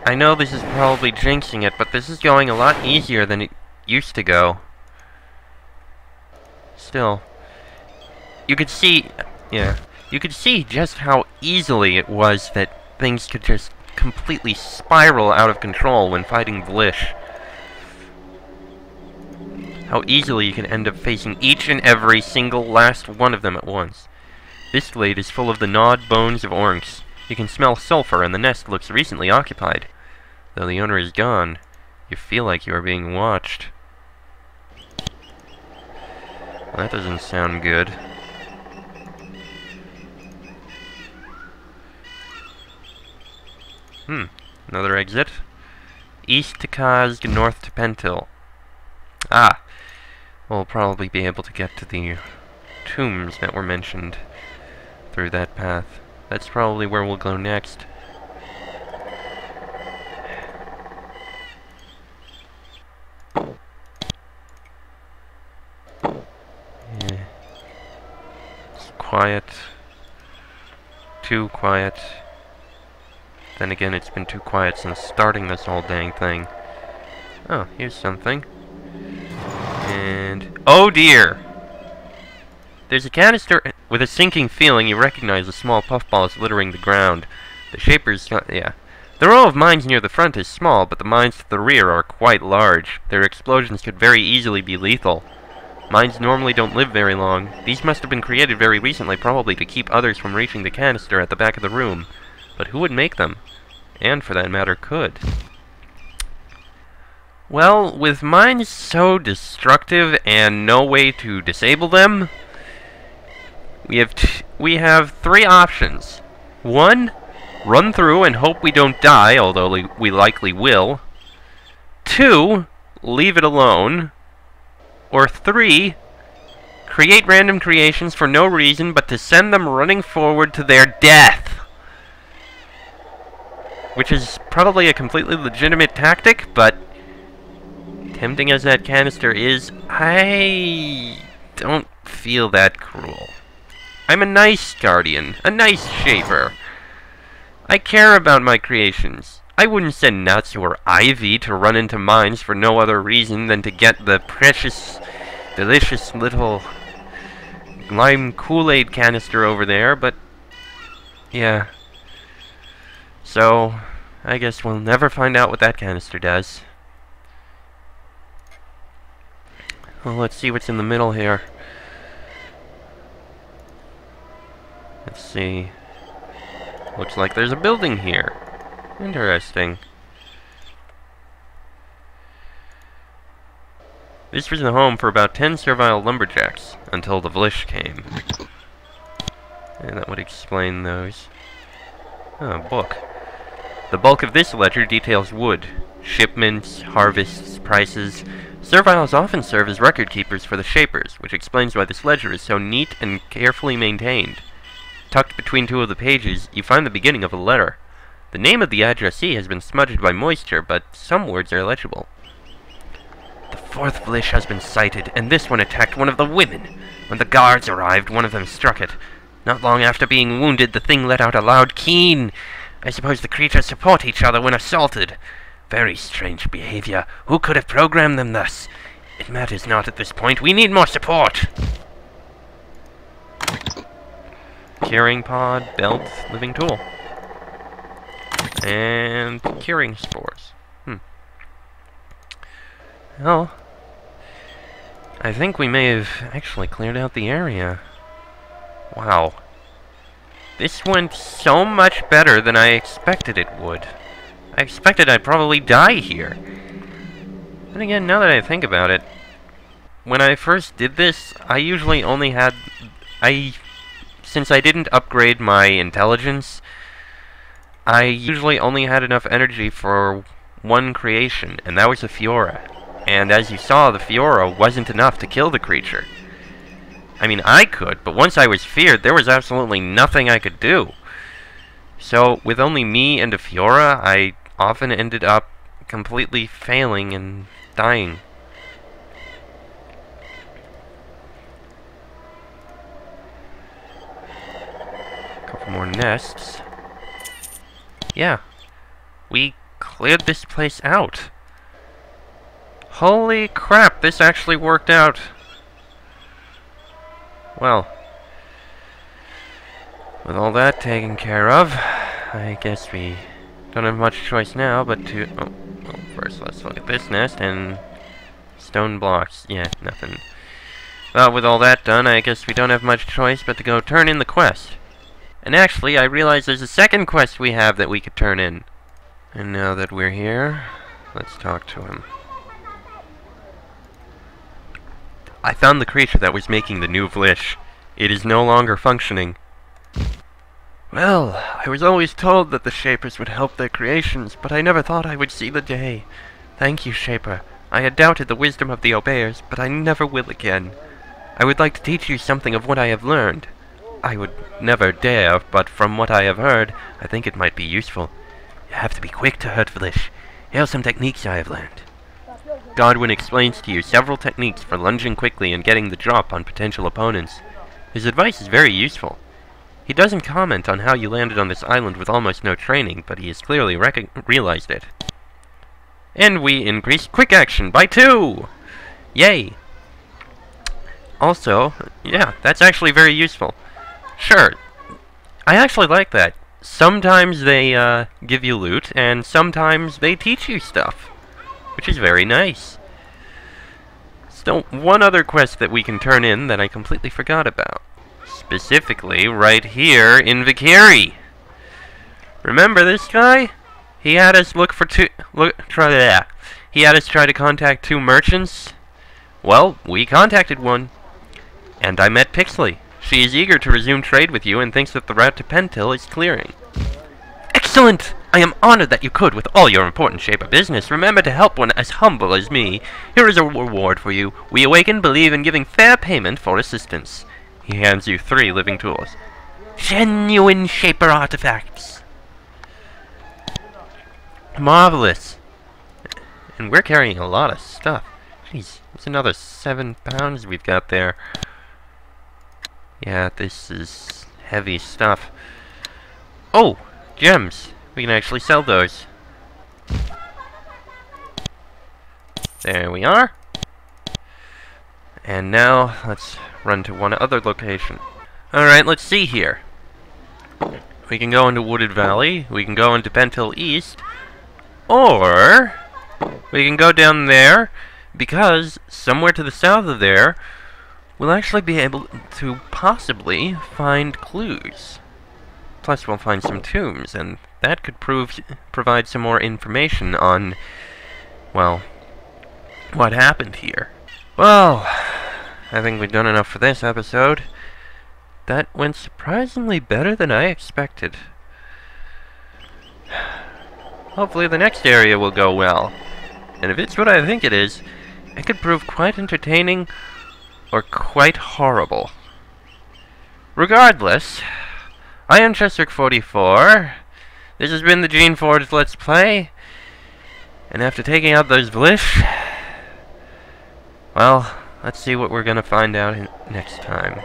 I know this is probably jinxing it, but this is going a lot easier than it used to go. Still, you could see, yeah, you could see just how easily it was that things could just completely spiral out of control when fighting Vlish. How easily you can end up facing each and every single last one of them at once. This glade is full of the gnawed bones of orcs. You can smell sulfur, and the nest looks recently occupied. Though the owner is gone, you feel like you are being watched. Well, that doesn't sound good. Another exit. East to Kazg, north to Pentil. Ah! We'll probably be able to get to the tombs that were mentioned through that path. That's probably where we'll go next. Yeah. It's quiet. Too quiet. Then again, it's been too quiet since starting this whole dang thing. Oh, here's something. And... oh dear! There's a canister with a sinking feeling. You recognize the small puffballs littering the ground. The Shapers... yeah. The row of mines near the front is small, but the mines to the rear are quite large. Their explosions could very easily be lethal. Mines normally don't live very long. These must have been created very recently, probably to keep others from reaching the canister at the back of the room. But who would make them? And, for that matter, could. Well, with mines so destructive and no way to disable them, we have three options. 1, run through and hope we don't die, although we likely will. 2, leave it alone. Or 3, create random creations for no reason but to send them running forward to their death. Which is probably a completely legitimate tactic, but tempting as that canister is, I don't feel that cruel. I'm a nice guardian, a nice shaper. I care about my creations. I wouldn't send Natsu or Ivy to run into mines for no other reason than to get the precious, delicious little lime Kool-Aid canister over there, but yeah. So, I guess we'll never find out what that canister does. Well, let's see what's in the middle here. Let's see. Looks like there's a building here. Interesting. This was the home for about 10 servile lumberjacks, until the Vlish came. And that would explain those. Oh, a book. The bulk of this ledger details wood. Shipments, harvests, prices. Serviles often serve as record keepers for the Shapers, which explains why this ledger is so neat and carefully maintained. Tucked between two of the pages, you find the beginning of a letter. The name of the addressee has been smudged by moisture, but some words are legible. The fourth Vlish has been sighted, and this one attacked one of the women. When the guards arrived, one of them struck it. Not long after being wounded, the thing let out a loud keen. I suppose the creatures support each other when assaulted. Very strange behavior. Who could have programmed them thus? It matters not at this point. We need more support. Curing pod, belt, living tool. And curing spores. Well, I think we may have actually cleared out the area. Wow. This went so much better than I expected it would. I expected I'd probably die here. And again, now that I think about it, when I first did this, I usually only had... since I didn't upgrade my intelligence, I usually only had enough energy for one creation, and that was a Fiora. And as you saw, the Fiora wasn't enough to kill the creature. I mean, I could, but once I was feared, there was absolutely nothing I could do. So, with only me and a Fiora, I often ended up completely failing and dying. A couple more nests. Yeah. We cleared this place out. Holy crap, this actually worked out. Well, with all that taken care of, I guess we don't have much choice now but to... Oh, first let's look at this nest, and stone blocks. Yeah, nothing. Well, with all that done, I guess we don't have much choice but to go turn in the quest. And actually, I realize there's a second quest we have that we could turn in. And now that we're here, let's talk to him. I found the creature that was making the new Vlish. It is no longer functioning. Well, I was always told that the Shapers would help their creations, but I never thought I would see the day. Thank you, Shaper. I had doubted the wisdom of the Obeyers, but I never will again. I would like to teach you something of what I have learned. I would never dare, but from what I have heard, I think it might be useful. You have to be quick to hurt Vlish. Here are some techniques I have learned. Godwin explains to you several techniques for lunging quickly and getting the drop on potential opponents. His advice is very useful. He doesn't comment on how you landed on this island with almost no training, but he has clearly realized it. And we increased quick action by 2! Yay! Also, yeah, that's actually very useful. Sure, I actually like that. Sometimes they give you loot, and sometimes they teach you stuff, which is very nice. Still, one other quest that we can turn in that I completely forgot about. Specifically, right here in Vikiri. Remember this guy? He had us look for He had us try to contact 2 merchants. Well, we contacted one. And I met Pixley. She is eager to resume trade with you and thinks that the route to Pentil is clearing. Excellent! I am honored that you could, with all your important Shaper business, remember to help one as humble as me. Here is a reward for you. We awaken believe in giving fair payment for assistance. He hands you 3 living tools. Genuine Shaper artifacts. Marvelous. And we're carrying a lot of stuff. Jeez, it's another 7 pounds we've got there. Yeah, this is heavy stuff. Oh, gems. We can actually sell those. There we are. And now, let's run to one other location. Alright, let's see here. We can go into Wooded Valley, we can go into Pentil East, or we can go down there, because somewhere to the south of there, we'll actually be able to possibly find clues. Plus we'll find some tombs, and that could provide some more information on, well, what happened here. Well, I think we've done enough for this episode. That went surprisingly better than I expected. Hopefully the next area will go well. And if it's what I think it is, it could prove quite entertaining or quite horrible. Regardless, I am Chester44. This has been the Geneforge Let's Play. And after taking out those Vlish, well, let's see what we're gonna find out next time.